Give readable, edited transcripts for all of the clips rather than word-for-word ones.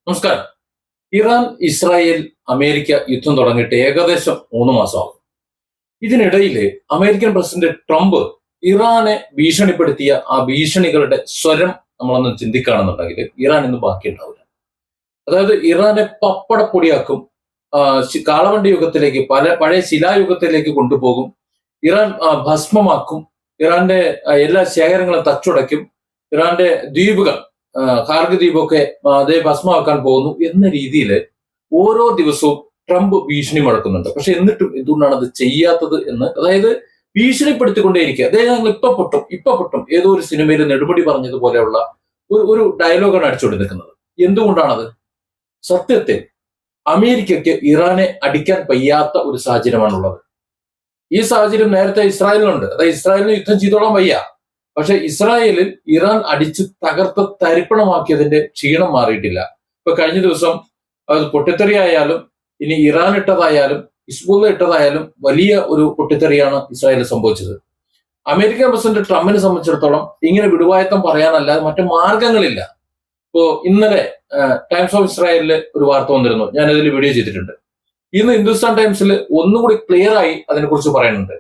നമസ്കാരം. Iran, Israel, America യുദ്ധം തുടങ്ങിയിട്ട് ഏകദേശം 3 മാസമാകും. ഇതിനിടയിൽ അമേരിക്കൻ പ്രസിഡന്റ് ട്രംപ് ഇറാനെ ഭീഷണിപ്പെടുത്തിയ ആ ഭീഷണികളുടെ സ്വരം നമ്മളൊന്ന് ചിന്തിക്കുകയാണെന്നുണ്ടെങ്കിൽ ഇറാൻ ഇന്ന് ബാക്കിയുണ്ടാവില്ല. അതായത് ഇറാനെ പപ്പടപ്പൊടിയാക്കും, കാളവണ്ടി യുഗത്തിലേക്ക്, പഴയ ശിലായുഗത്തിലേക്ക് കൊണ്ടുപോകും, ഇറാൻ ഭസ്മമാക്കും, ഇറാന്റെ എല്ലാ ശേഖരങ്ങളും തച്ചുടയ്ക്കും, ഇറാന്റെ ദ്വീപുകൾ, കാർഗിൽ ദ്വീപൊക്കെ അതേ ഭസ്മമാക്കാൻ പോകുന്നു എന്ന രീതിയിൽ ഓരോ ദിവസവും ട്രംപ് ഭീഷണി മുഴക്കുന്നുണ്ട്. പക്ഷെ എന്നിട്ടും എന്തുകൊണ്ടാണ് അത് ചെയ്യാത്തത് എന്ന്, അതായത് ഭീഷണിപ്പെടുത്തിക്കൊണ്ടേയിരിക്കുക. അതായത് ഞങ്ങൾ ഇപ്പൊ പൊട്ടും ഏതോ ഒരു സിനിമയിൽ നെടുമുടി പറഞ്ഞതുപോലെയുള്ള ഒരു ഡയലോഗാണ് അടിച്ചുകൊണ്ട് നിൽക്കുന്നത്. എന്തുകൊണ്ടാണത്? സത്യത്തിൽ അമേരിക്കയ്ക്ക് ഇറാനെ അടിക്കാൻ വയ്യാത്ത ഒരു സാഹചര്യമാണുള്ളത്. ഈ സാഹചര്യം നേരത്തെ ഇസ്രായേലിനുണ്ട്. അതായത് ഇസ്രായേലിന് യുദ്ധം ചെയ്തോളാൻ വയ്യ. പക്ഷെ ഇസ്രായേലിൽ ഇറാൻ അടിച്ച് തകർത്ത് തരിപ്പണമാക്കിയതിന്റെ ക്ഷീണം മാറിയിട്ടില്ല. ഇപ്പൊ കഴിഞ്ഞ ദിവസം അത് പൊട്ടിത്തെറിയായാലും ഇനി ഇറാൻ ഇട്ടതായാലും ഹിസ്ബുള്ള ഇട്ടതായാലും വലിയ ഒരു പൊട്ടിത്തെറിയാണ് ഇസ്രായേലിൽ സംഭവിച്ചത്. അമേരിക്കൻ പ്രസിഡന്റ് ട്രംപിനെ സംബന്ധിച്ചിടത്തോളം ഇങ്ങനെ വിടുവായത്തം പറയാനല്ലാതെ മറ്റു മാർഗങ്ങളില്ല. ഇപ്പോ ഇന്നലെ ടൈംസ് ഓഫ് ഇസ്രായേലില് ഒരു വാർത്ത വന്നിരുന്നു, ഞാൻ ഇതിൽ വീഡിയോ ചെയ്തിട്ടുണ്ട്. ഇന്ന് ഹിന്ദുസ്ഥാൻ ടൈംസിൽ ഒന്നുകൂടി ക്ലിയർ ആയി അതിനെക്കുറിച്ച് പറയുന്നുണ്ട്.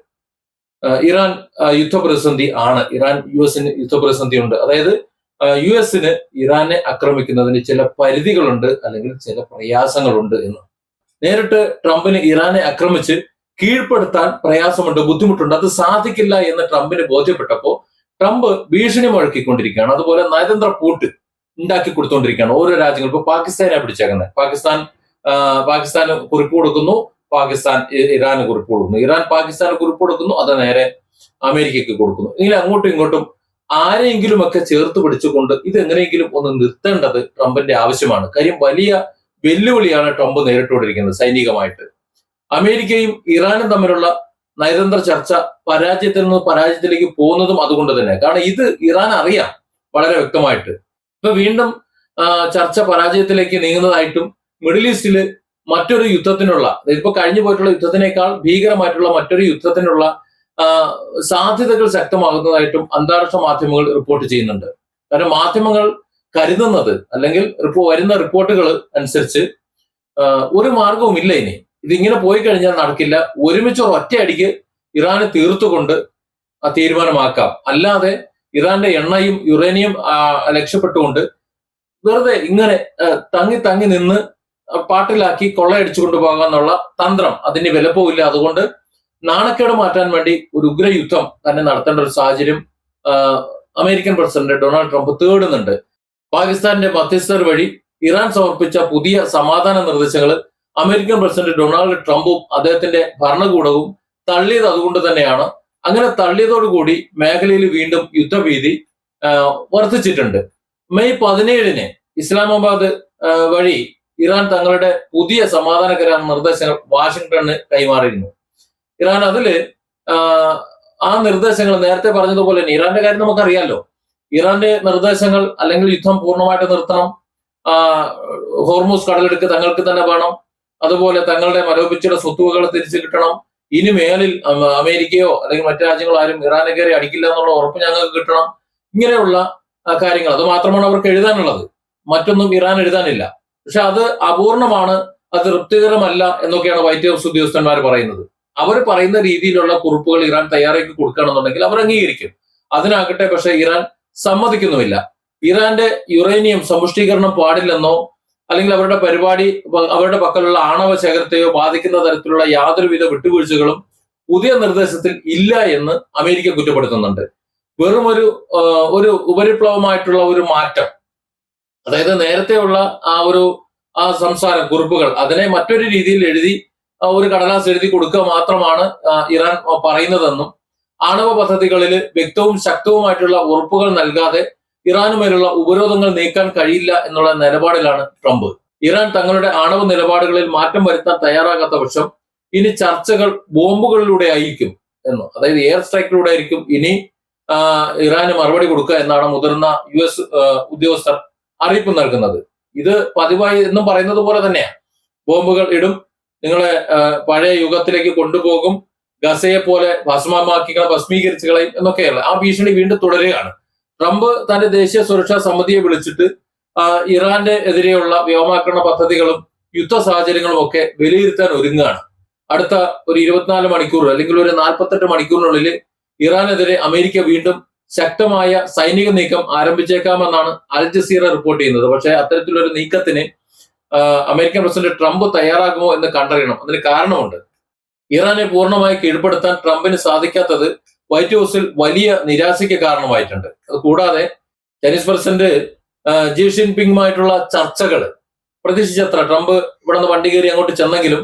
ഇറാൻ യുദ്ധപ്രതിസന്ധി ആണ്, ഇറാൻ യു എസിന് യുദ്ധപ്രതിസന്ധി ഉണ്ട്. അതായത് യു എസിന് ഇറാനെ ആക്രമിക്കുന്നതിന് ചില പരിധികളുണ്ട്, അല്ലെങ്കിൽ ചില പ്രയാസങ്ങളുണ്ട് എന്ന്. നേരിട്ട് ട്രംപിന് ഇറാനെ ആക്രമിച്ച് കീഴ്പ്പെടുത്താൻ പ്രയാസമുണ്ട്, ബുദ്ധിമുട്ടുണ്ട്, അത് സാധിക്കില്ല എന്ന് ട്രംപിന് ബോധ്യപ്പെട്ടപ്പോൾ ട്രംപ് ഭീഷണി മുഴക്കിക്കൊണ്ടിരിക്കുകയാണ്. അതുപോലെ നയതന്ത്ര പൂട്ട് ഉണ്ടാക്കി കൊടുത്തുകൊണ്ടിരിക്കുകയാണ് ഓരോ രാജ്യങ്ങൾ. ഇപ്പൊ പാകിസ്ഥാനെ പിടിച്ചേക്കുന്നത്, പാകിസ്ഥാന് കുറിപ്പ് കൊടുക്കുന്നു, പാകിസ്ഥാൻ ഇറാന് കുറിപ്പ് കൊടുക്കുന്നു, ഇറാൻ പാകിസ്ഥാന് കുറിപ്പ് കൊടുക്കുന്നു, അത് നേരെ അമേരിക്കയ്ക്ക് കൊടുക്കുന്നു. ഇങ്ങനെ അങ്ങോട്ടും ഇങ്ങോട്ടും ആരെയെങ്കിലും ഒക്കെ ചേർത്ത് പിടിച്ചുകൊണ്ട് ഇതെങ്ങനെയെങ്കിലും ഒന്ന് നിർത്തേണ്ടത് ട്രംപിന്റെ ആവശ്യമാണ്. കാര്യം വലിയ വെല്ലുവിളിയാണ് ട്രംപ് നേരിട്ടുകൊണ്ടിരിക്കുന്നത് സൈനികമായിട്ട്. അമേരിക്കയും ഇറാനും തമ്മിലുള്ള നയതന്ത്ര ചർച്ച പരാജയത്തിൽ നിന്ന് പരാജയത്തിലേക്ക് പോകുന്നതും അതുകൊണ്ട് തന്നെ. കാരണം ഇത് ഇറാൻ അറിയാം വളരെ വ്യക്തമായിട്ട്. ഇപ്പൊ വീണ്ടും ചർച്ച പരാജയത്തിലേക്ക് നീങ്ങുന്നതായിട്ടും മിഡിൽ ഈസ്റ്റില് മറ്റൊരു യുദ്ധത്തിനുള്ള, ഇപ്പൊ കഴിഞ്ഞു പോയിട്ടുള്ള യുദ്ധത്തിനേക്കാൾ ഭീകരമായിട്ടുള്ള മറ്റൊരു യുദ്ധത്തിനുള്ള സാധ്യതകൾ ശക്തമാകുന്നതായിട്ടും അന്താരാഷ്ട്ര മാധ്യമങ്ങൾ റിപ്പോർട്ട് ചെയ്യുന്നുണ്ട്. കാരണം മാധ്യമങ്ങൾ കരുതുന്നത്, അല്ലെങ്കിൽ വരുന്ന റിപ്പോർട്ടുകൾ അനുസരിച്ച് ഒരു മാർഗവും ഇല്ല ഇനി. ഇതിങ്ങനെ പോയി കഴിഞ്ഞാൽ നടക്കില്ല. ഒരുമിച്ച് ഒറ്റയടിക്ക് ഇറാനെ തീർത്തുകൊണ്ട് ആ തീരുമാനമാക്കാം. അല്ലാതെ ഇറാന്റെ എണ്ണയും യുറേനിയം ലക്ഷ്യപ്പെട്ടുകൊണ്ട് വെറുതെ ഇങ്ങനെ തങ്ങി നിന്ന് പാട്ടിലാക്കി കൊള്ളയടിച്ചു കൊണ്ടുപോകാന്നുള്ള തന്ത്രം അതിന് വിലപ്പോവില്ല. അതുകൊണ്ട് നാണക്കേട് മാറ്റാൻ വേണ്ടി ഒരു ഉഗ്രയുദ്ധം തന്നെ നടത്തേണ്ട ഒരു സാഹചര്യം അമേരിക്കൻ പ്രസിഡന്റ് ഡൊണാൾഡ് ട്രംപ് തേടുന്നുണ്ട്. പാകിസ്ഥാന്റെ മധ്യസ്ഥർ വഴി ഇറാൻ സമർപ്പിച്ച പുതിയ സമാധാന നിർദ്ദേശങ്ങൾ അമേരിക്കൻ പ്രസിഡന്റ് ഡൊണാൾഡ് ട്രംപും അദ്ദേഹത്തിന്റെ ഭരണകൂടവും തള്ളിയത് അതുകൊണ്ട് തന്നെയാണ്. അങ്ങനെ തള്ളിയതോടുകൂടി മേഖലയിൽ വീണ്ടും യുദ്ധഭീതി വർദ്ധിച്ചിട്ടുണ്ട്. മെയ് 17 ഇസ്ലാമാബാദ് വഴി ഇറാൻ തങ്ങളുടെ പുതിയ സമാധാന കരാർ നിർദ്ദേശങ്ങൾ വാഷിംഗ്ടണിന് കൈമാറിയിരുന്നു. ഇറാൻ അതില് ആ നിർദ്ദേശങ്ങൾ നേരത്തെ പറഞ്ഞതുപോലെ തന്നെ, ഇറാന്റെ കാര്യം നമുക്കറിയാലോ, ഇറാന്റെ നിർദ്ദേശങ്ങൾ അല്ലെങ്കിൽ യുദ്ധം പൂർണ്ണമായിട്ട് നിർത്തണം, ഹോർമൂസ് കടലെടുക്ക് തങ്ങൾക്ക് തന്നെ വേണം, അതുപോലെ തങ്ങളുടെ മരവിപ്പിച്ചുള്ള സ്വത്തുവകൾ തിരിച്ചു കിട്ടണം, ഇനി മേലിൽ അമേരിക്കയോ അല്ലെങ്കിൽ മറ്റു രാജ്യങ്ങളോ ആരും ഇറാനെ കയറി അടിക്കില്ല എന്നുള്ള ഉറപ്പ് ഞങ്ങൾക്ക് കിട്ടണം. ഇങ്ങനെയുള്ള കാര്യങ്ങൾ, അത് മാത്രമാണ് അവർക്ക് എഴുതാനുള്ളത്, മറ്റൊന്നും ഇറാൻ എഴുതാനില്ല. പക്ഷെ അത് അപൂർണമാണ്, അത് തൃപ്തികരമല്ല എന്നൊക്കെയാണ് വൈറ്റ് ഹൗസ് ഉദ്യോഗസ്ഥന്മാർ പറയുന്നത്. അവർ പറയുന്ന രീതിയിലുള്ള കുറിപ്പുകൾ ഇറാൻ തയ്യാറാക്കി കൊടുക്കുകയാണെന്നുണ്ടെങ്കിൽ അവർ അംഗീകരിക്കും. അതിനാകട്ടെ പക്ഷെ ഇറാൻ സമ്മതിക്കുന്നുമില്ല. ഇറാന്റെ യുറേനിയം സമ്പുഷ്ടീകരണം പാടില്ലെന്നോ അല്ലെങ്കിൽ അവരുടെ പക്കലുള്ള ആണവ ശേഖരത്തെയോ ബാധിക്കുന്ന തരത്തിലുള്ള യാതൊരുവിധ വിട്ടുവീഴ്ചകളും പുതിയ നിർദ്ദേശത്തിൽ ഇല്ല എന്ന് അമേരിക്ക കുറ്റപ്പെടുത്തുന്നുണ്ട്. വെറും ഒരു ഉപരിപ്ലവമായിട്ടുള്ള ഒരു മാറ്റം, അതായത് നേരത്തെയുള്ള ആ സംസാരം, കുറിപ്പുകൾ, അതിനെ മറ്റൊരു രീതിയിൽ എഴുതി ഒരു കടലാസ് എഴുതി കൊടുക്കുക മാത്രമാണ് ഇറാൻ പറയുന്നതെന്നും ആണവ പദ്ധതികളിൽ വ്യക്തവും ശക്തവുമായിട്ടുള്ള ഉറപ്പുകൾ നൽകാതെ ഇറാനുമേലുള്ള ഉപരോധങ്ങൾ നീക്കാൻ കഴിയില്ല എന്നുള്ള നിലപാടിലാണ് ട്രംപ്. ഇറാൻ തങ്ങളുടെ ആണവ നിലപാടുകളിൽ മാറ്റം വരുത്താൻ തയ്യാറാകാത്ത പക്ഷം ഇനി ചർച്ചകൾ ബോംബുകളിലൂടെ ആയിരിക്കും എന്നും, അതായത് എയർ സ്ട്രൈക്കിലൂടെ ആയിരിക്കും ഇനി ഇറാന് മറുപടി കൊടുക്കുക എന്നാണ് മുതിർന്ന US ഉദ്യോഗസ്ഥർ അറിയിപ്പ് നൽകുന്നത്. ഇത് പതിവായി എന്നും പറയുന്നത് പോലെ തന്നെയാണ്. ബോംബുകൾ ഇടും, നിങ്ങളെ പഴയ യുഗത്തിലേക്ക് കൊണ്ടുപോകും, ഗസയെ പോലെ ഭസ്മീകരിച്ചു കളയും എന്നൊക്കെയല്ല. ആ ഭീഷണി വീണ്ടും തുടരുകയാണ്. ട്രംപ് തന്റെ ദേശീയ സുരക്ഷാ സമിതിയെ വിളിച്ചിട്ട് ഇറാന്റെ എതിരെയുള്ള വ്യോമാക്രമണ പദ്ധതികളും യുദ്ധ സാഹചര്യങ്ങളും ഒക്കെ വിലയിരുത്താൻ ഒരുങ്ങുകയാണ്. അടുത്ത ഒരു 24 മണിക്കൂർ അല്ലെങ്കിൽ ഒരു 48 മണിക്കൂറിനുള്ളിൽ ഇറാനെതിരെ അമേരിക്ക വീണ്ടും ശക്തമായ സൈനിക നീക്കം ആരംഭിച്ചേക്കാമെന്നാണ് അൽ ജസീറ റിപ്പോർട്ട് ചെയ്യുന്നത്. പക്ഷേ അത്തരത്തിലൊരു നീക്കത്തിന് അമേരിക്കൻ പ്രസിഡന്റ് ട്രംപ് തയ്യാറാകുമോ എന്ന് കണ്ടറിയണം. അതിന് കാരണമുണ്ട്. ഇറാനെ പൂർണ്ണമായി കീഴ്പ്പെടുത്താൻ ട്രംപിന് സാധിക്കാത്തത് വൈറ്റ് ഹൗസിൽ വലിയ നിരാശയ്ക്ക് കാരണമായിട്ടുണ്ട്. അത് കൂടാതെ ചൈനീസ് പ്രസിഡന്റ് ജി ജിൻപിങ്ങുമായിട്ടുള്ള ചർച്ചകൾ പ്രതീക്ഷിച്ചത്ര ട്രംപ് ഇവിടെ നിന്ന് വണ്ടി കയറി അങ്ങോട്ട് ചെന്നെങ്കിലും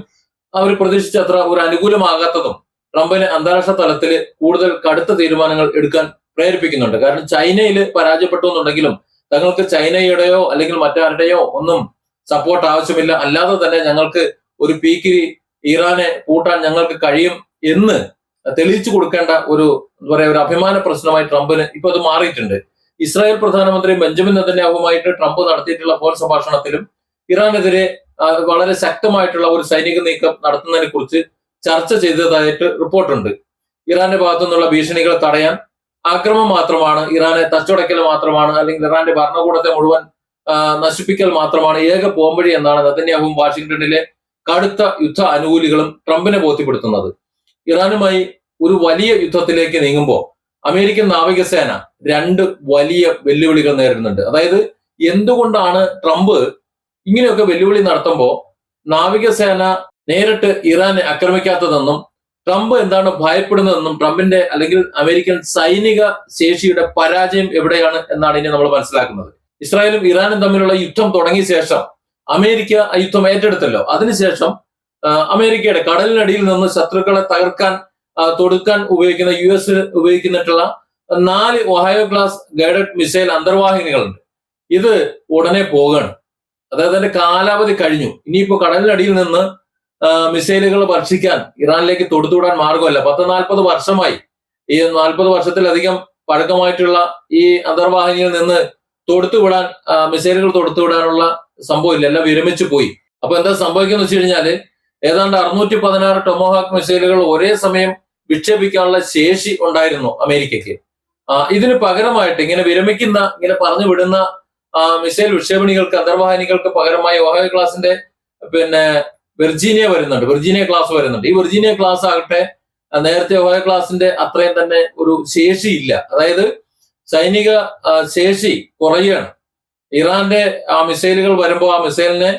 അവർ പ്രതീക്ഷിച്ചത്ര ഒരു അനുകൂലമാകാത്തതും ട്രംപിന് അന്താരാഷ്ട്ര തലത്തിൽ കൂടുതൽ കടുത്ത തീരുമാനങ്ങൾ എടുക്കാൻ പ്രേരിപ്പിക്കുന്നുണ്ട്. കാരണം ചൈനയിൽ പരാജയപ്പെട്ടു എന്നുണ്ടെങ്കിലും തങ്ങൾക്ക് ചൈനയുടെയോ അല്ലെങ്കിൽ മറ്റാരുടെയോ ഒന്നും സപ്പോർട്ട് ആവശ്യമില്ല, അല്ലാതെ തന്നെ ഞങ്ങൾക്ക് ഒരു പീക്കിൽ ഇറാനെ പൂട്ടാൻ ഞങ്ങൾക്ക് കഴിയും എന്ന് തെളിയിച്ചു കൊടുക്കേണ്ട ഒരു എന്താ പറയാ ഒരു അഭിമാന പ്രശ്നമായി ട്രംപിന് ഇപ്പൊ അത് മാറിയിട്ടുണ്ട്. ഇസ്രായേൽ പ്രധാനമന്ത്രി ബെഞ്ചമിൻ നെതന്യാഹുവുമായിട്ട് ട്രംപ് നടത്തിയിട്ടുള്ള ഫോൺ സംഭാഷണത്തിലും ഇറാനെതിരെ വളരെ ശക്തമായിട്ടുള്ള ഒരു സൈനിക നീക്കം നടത്തുന്നതിനെ കുറിച്ച് ചർച്ച ചെയ്തതായിട്ട് റിപ്പോർട്ടുണ്ട്. ഇറാന്റെ ഭാഗത്തു നിന്നുള്ള ഭീഷണികളെ തടയാൻ ആക്രമണം മാത്രമാണ്, ഇറാനെ തച്ചുടയ്ക്കൽ മാത്രമാണ്, അല്ലെങ്കിൽ ഇറാന്റെ ഭരണകൂടത്തെ മുഴുവൻ നശിപ്പിക്കൽ മാത്രമാണ് ഏക പോംവഴി എന്നാണ് നെതന്യാഹുവും വാഷിംഗ്ടണിലെ കടുത്ത യുദ്ധ അനുകൂലികളും ട്രംപിനെ ബോധ്യപ്പെടുത്തുന്നത്. ഇറാനുമായി ഒരു വലിയ യുദ്ധത്തിലേക്ക് നീങ്ങുമ്പോൾ അമേരിക്കൻ നാവികസേന 2 വലിയ വെല്ലുവിളികൾ നേരിടുന്നുണ്ട്. അതായത് എന്തുകൊണ്ടാണ് ട്രംപ് ഇങ്ങനെയൊക്കെ വെല്ലുവിളി നടത്തുമ്പോൾ നാവികസേന നേരിട്ട് ഇറാനെ ആക്രമിക്കാത്തതെന്നും ട്രംപ് എന്താണ് ഭയപ്പെടുന്നതെന്നും ട്രംപിന്റെ അല്ലെങ്കിൽ അമേരിക്കൻ സൈനിക ശേഷിയുടെ പരാജയം എവിടെയാണ് എന്നാണ് ഇനി നമ്മൾ മനസ്സിലാക്കുന്നത്. ഇസ്രായേലും ഇറാനും തമ്മിലുള്ള യുദ്ധം തുടങ്ങിയ ശേഷം അമേരിക്ക ആ യുദ്ധം ഏറ്റെടുത്തല്ലോ. അതിനുശേഷം അമേരിക്കയുടെ കടലിനടിയിൽ നിന്ന് ശത്രുക്കളെ തകർക്കാൻ തൊടുക്കാൻ ഉപയോഗിക്കുന്ന US ഉപയോഗിക്കുന്നിട്ടുള്ള 4 ഒഹായോ ക്ലാസ് ഗൈഡഡ് മിസൈൽ അന്തർവാഹിനികളുണ്ട്. ഇത് ഉടനെ പോവുകയാണ്. അതായത് അതിന്റെ കാലാവധി കഴിഞ്ഞു. ഇനിയിപ്പോ കടലിനടിയിൽ നിന്ന് മിസൈലുകൾ ഭക്ഷിക്കാൻ ഇറാനിലേക്ക് തൊടുത്തുവിടാൻ മാർഗമല്ല. 10-40 വർഷമായി ഈ 40 വർഷത്തിലധികം പഴക്കമായിട്ടുള്ള ഈ അന്തർവാഹിനിയിൽ നിന്ന് തൊടുത്തുവിടാൻ മിസൈലുകൾ തൊടുത്തുവിടാനുള്ള സംഭവമില്ല, എല്ലാം വിരമിച്ചു പോയി. അപ്പൊ എന്താ സംഭവിക്കുന്നത് വെച്ച് കഴിഞ്ഞാല് ഏതാണ്ട് 616 ടൊമോഹാക്ക് മിസൈലുകൾ ഒരേ സമയം വിക്ഷേപിക്കാനുള്ള ശേഷി ഉണ്ടായിരുന്നു അമേരിക്കയ്ക്ക്. ഇതിന് പകരമായിട്ട് ഇങ്ങനെ വിരമിക്കുന്ന ഇങ്ങനെ പറഞ്ഞു വിടുന്ന മിസൈൽ വിക്ഷേപണികൾക്ക് അന്തർവാഹിനികൾക്ക് പകരമായി ഒഹായോ ക്ലാസിന്റെ വെർജീനിയ ക്ലാസ് വരുന്നുണ്ട്. ഈ വെർജീനിയ ക്ലാസ് ആകട്ടെ നേരത്തെ ഒഹായോ ക്ലാസിന്റെ അത്രയും തന്നെ ഒരു ശേഷിയില്ല. അതായത് സൈനിക ശേഷി കുറയുകയാണ്. ഇറാന്റെ ആ മിസൈലുകൾ വരുമ്പോൾ ആ മിസൈലിനെ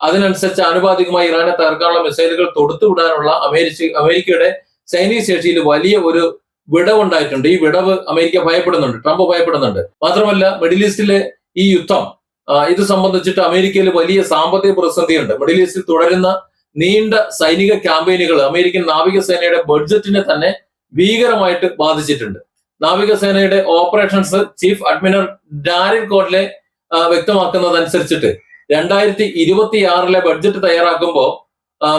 അതിനനുസരിച്ച് ആനുപാതികമായി ഇറാനെ തകർക്കാനുള്ള മിസൈലുകൾ തൊടുത്തുവിടാനുള്ള അമേരിക്കയുടെ സൈനിക ശേഷിയിൽ വലിയ ഒരു വിടവുണ്ടായിട്ടുണ്ട്. ഈ വിടവ് അമേരിക്ക ഭയപ്പെടുന്നുണ്ട്, ട്രംപ് ഭയപ്പെടുന്നുണ്ട്. മാത്രമല്ല മിഡിൽ ഈസ്റ്റിലെ ഈ യുദ്ധം ഇത് സംബന്ധിച്ചിട്ട് അമേരിക്കയിൽ വലിയ സാമ്പത്തിക പ്രതിസന്ധിയുണ്ട്. മിഡിൽ ഈസ്റ്റിൽ തുടരുന്ന നീണ്ട സൈനിക ക്യാമ്പയിനുകൾ അമേരിക്കൻ നാവികസേനയുടെ ബഡ്ജറ്റിനെ തന്നെ ഭീകരമായിട്ട് ബാധിച്ചിട്ടുണ്ട്. നാവികസേനയുടെ ഓപ്പറേഷൻസ് ചീഫ് അഡ്മിറൽ ഡാരിൻ കോട്ലെ വ്യക്തമാക്കുന്നതനുസരിച്ചിട്ട് 2026 ബഡ്ജറ്റ് തയ്യാറാക്കുമ്പോൾ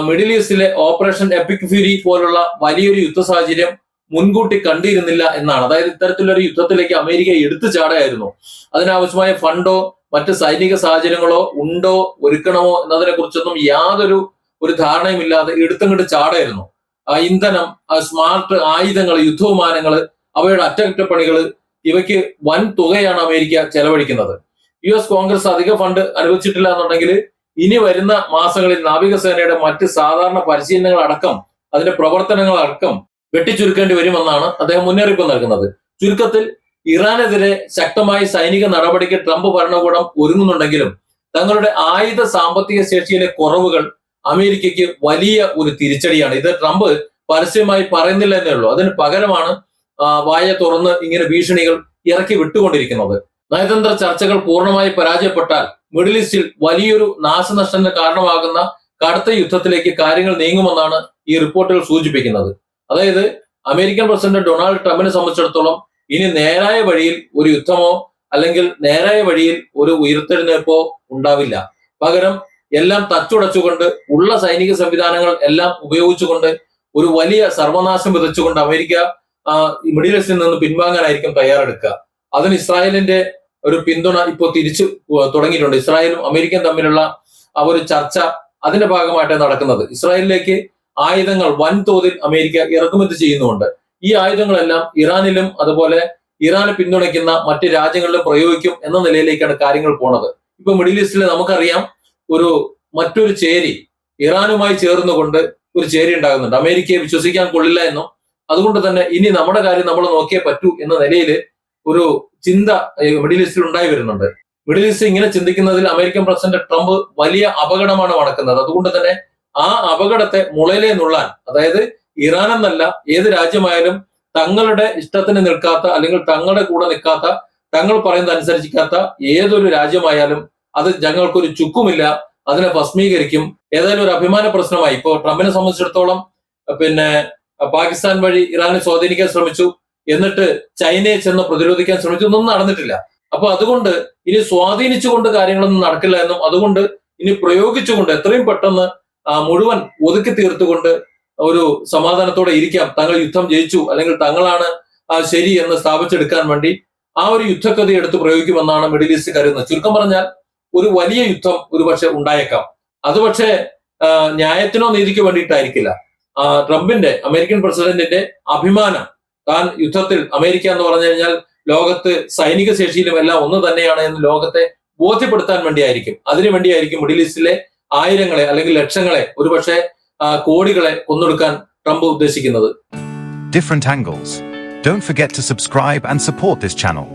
മിഡിൽ ഈസ്റ്റിലെ ഓപ്പറേഷൻ എപ്പിക് ഫ്യൂരി പോലുള്ള വലിയൊരു യുദ്ധ സാഹചര്യം മുൻകൂട്ടി കണ്ടിരുന്നില്ല എന്നാണ്. അതായത് ഇത്തരത്തിലൊരു യുദ്ധത്തിലേക്ക് അമേരിക്ക എടുത്തു ചാടുകയായിരുന്നു. അതിനാവശ്യമായ ഫണ്ടോ മറ്റ് സൈനിക സാഹചര്യങ്ങളോ ഉണ്ടോ ഒരുക്കണമോ എന്നതിനെ കുറിച്ചൊന്നും യാതൊരു ധാരണയുമില്ലാതെ എടുത്തങ്ങോട്ട് ചാടായിരുന്നു. ഇന്ധനം, സ്മാർട്ട് ആയുധങ്ങൾ, യുദ്ധവിമാനങ്ങൾ, അവയുടെ അറ്റകുറ്റപ്പണികൾ, ഇവയ്ക്ക് വൻ തുകയാണ് അമേരിക്ക ചെലവഴിക്കുന്നത്. US കോൺഗ്രസ് അധിക ഫണ്ട് അനുവദിച്ചിട്ടില്ല എന്നുണ്ടെങ്കിൽ ഇനി വരുന്ന മാസങ്ങളിൽ നാവികസേനയുടെ മറ്റ് സാധാരണ പരിശീലനങ്ങൾ അടക്കം അതിന്റെ പ്രവർത്തനങ്ങൾ അടക്കം വെട്ടിച്ചുരുക്കേണ്ടി വരുമെന്നാണ് അദ്ദേഹം മുന്നറിയിപ്പ് നൽകുന്നത്. ചുരുക്കത്തിൽ ഇറാനെതിരെ ശക്തമായ സൈനിക നടപടിക്ക് ട്രംപ് ഭരണകൂടം ഒരുങ്ങുന്നുണ്ടെങ്കിലും തങ്ങളുടെ ആയുധ സാമ്പത്തിക ശേഷിയിലെ കുറവുകൾ അമേരിക്കയ്ക്ക് വലിയ ഒരു തിരിച്ചടിയാണ്. ഇത് ട്രംപ് പരസ്യമായി പറയുന്നില്ല എന്നേ ഉള്ളൂ. അതിന് പകരമാണ് വായ തുറന്ന് ഇങ്ങനെ ഭീഷണികൾ ഇറക്കി വിട്ടുകൊണ്ടിരിക്കുന്നത്. നയതന്ത്ര ചർച്ചകൾ പൂർണ്ണമായി പരാജയപ്പെട്ടാൽ മിഡിൽ ഈസ്റ്റിൽ വലിയൊരു നാശനഷ്ടത്തിന് കാരണമാകുന്ന കടുത്ത യുദ്ധത്തിലേക്ക് കാര്യങ്ങൾ നീങ്ങുമെന്നാണ് ഈ റിപ്പോർട്ടുകൾ സൂചിപ്പിക്കുന്നത്. അതായത് അമേരിക്കൻ പ്രസിഡന്റ് ഡൊണാൾഡ് ട്രംപിനെ സംബന്ധിച്ചിടത്തോളം ഇനി നേരായ വഴിയിൽ ഒരു യുദ്ധമോ അല്ലെങ്കിൽ നേരായ വഴിയിൽ ഒരു ഉയർത്തെഴുന്നേൽപ്പോ ഉണ്ടാവില്ല. പകരം എല്ലാം തച്ചുടച്ചുകൊണ്ട് ഉള്ള സൈനിക സംവിധാനങ്ങൾ എല്ലാം ഉപയോഗിച്ചുകൊണ്ട് ഒരു വലിയ സർവനാശം വിതച്ചുകൊണ്ട് അമേരിക്ക മിഡിൽ ഈസ്റ്റിൽ നിന്ന് പിൻവാങ്ങാനായിരിക്കും തയ്യാറെടുക്കുക. അതിന് ഇസ്രായേലിന്റെ ഒരു പിന്തുണ ഇപ്പോൾ തിരിച്ചു തുടങ്ങിയിട്ടുണ്ട്. ഇസ്രായേലും അമേരിക്കയും തമ്മിലുള്ള ആ ഒരു ചർച്ച അതിന്റെ ഭാഗമായിട്ടാണ് നടക്കുന്നത്. ഇസ്രായേലിലേക്ക് ആയുധങ്ങൾ വൻതോതിൽ അമേരിക്ക ഇറക്കുമതി ചെയ്യുന്നുണ്ട്. ഈ ആയുധങ്ങളെല്ലാം ഇറാനിലും അതുപോലെ ഇറാനെ പിന്തുണയ്ക്കുന്ന മറ്റ് രാജ്യങ്ങളിലും പ്രയോഗിക്കും എന്ന നിലയിലേക്കാണ് കാര്യങ്ങൾ പോണത്. ഇപ്പൊ മിഡിൽ ഈസ്റ്റിൽ നമുക്കറിയാം മറ്റൊരു ചേരി ഇറാനുമായി ചേർന്നുകൊണ്ട് ഒരു ചേരി ഉണ്ടാകുന്നുണ്ട്. അമേരിക്കയെ വിശ്വസിക്കാൻ കൊള്ളില്ല എന്നും അതുകൊണ്ട് തന്നെ ഇനി നമ്മുടെ കാര്യം നമ്മൾ നോക്കിയേ പറ്റൂ എന്ന നിലയിൽ ഒരു ചിന്ത മിഡിൽ ഈസ്റ്റിൽ ഉണ്ടായി വരുന്നുണ്ട്. മിഡിൽ ഈസ്റ്റ് ഇങ്ങനെ ചിന്തിക്കുന്നതിൽ അമേരിക്കൻ പ്രസിഡന്റ് ട്രംപ് വലിയ അപകടമാണ് മണക്കുന്നത്. അതുകൊണ്ട് തന്നെ ആ അപകടത്തെ മുളയിലേ നുള്ളാൻ, അതായത് ഇറാൻ എന്നല്ല ഏത് രാജ്യമായാലും തങ്ങളുടെ ഇഷ്ടത്തിന് നിൽക്കാത്ത അല്ലെങ്കിൽ തങ്ങളുടെ കൂടെ നിൽക്കാത്ത, തങ്ങൾ പറയുന്നത് അനുസരിക്കാത്ത ഏതൊരു രാജ്യമായാലും അത് ഞങ്ങൾക്കൊരു ചുക്കുമില്ല, അതിനെ ഭസ്മീകരിക്കും. ഏതായാലും ഒരു അഭിമാന പ്രശ്നമായി. ഇപ്പോ ട്രംപിനെ സംബന്ധിച്ചിടത്തോളം പാകിസ്ഥാൻ വഴി ഇറാനെ സ്വാധീനിക്കാൻ ശ്രമിച്ചു, എന്നിട്ട് ചൈനയെ ചെന്ന് പ്രതിരോധിക്കാൻ ശ്രമിച്ചു, ഒന്നും നടന്നിട്ടില്ല. അപ്പൊ അതുകൊണ്ട് ഇനി സ്വാധീനിച്ചുകൊണ്ട് കാര്യങ്ങളൊന്നും നടക്കില്ല എന്നും അതുകൊണ്ട് ഇനി പ്രയോഗിച്ചുകൊണ്ട് എത്രയും പെട്ടെന്ന് മുഴുവൻ ഒതുക്കി തീർത്തുകൊണ്ട് ഒരു സമാധാനത്തോടെ ഇരിക്കാം, തങ്ങൾ യുദ്ധം ജയിച്ചു അല്ലെങ്കിൽ തങ്ങളാണ് ശരി എന്ന് സ്ഥാപിച്ചെടുക്കാൻ വേണ്ടി ആ ഒരു യുദ്ധക്കഥ എടുത്ത് പ്രയോഗിക്കുമെന്നാണ് മിഡിൽ ഈസ്റ്റ് കരുതുന്നത്. ചുരുക്കം പറഞ്ഞാൽ ഒരു വലിയ യുദ്ധം ഒരുപക്ഷെ ഉണ്ടായേക്കാം. അത് പക്ഷേ ന്യായത്തിനോ നീതിക്കോ വേണ്ടിയിട്ടായിരിക്കില്ല. അമേരിക്കൻ പ്രസിഡന്റിന്റെ അഭിമാനം, താൻ യുദ്ധത്തിൽ അമേരിക്ക എന്ന് പറഞ്ഞു കഴിഞ്ഞാൽ ലോകത്ത് സൈനിക ശേഷിയിലും എല്ലാം ഒന്ന് തന്നെയാണ് എന്ന് ലോകത്തെ ബോധ്യപ്പെടുത്താൻ വേണ്ടിയായിരിക്കും. അതിനുവേണ്ടിയായിരിക്കും മിഡിൽ ഈസ്റ്റിലെ ആയിരങ്ങളെ അല്ലെങ്കിൽ ലക്ഷങ്ങളെ, ഒരുപക്ഷെ കോടികളെ കൊന്നൊടുക്കാൻ ട്രംപ് ഉദ്ദേശിക്കുന്നത്. Different angles. Don't forget to subscribe and support this channel.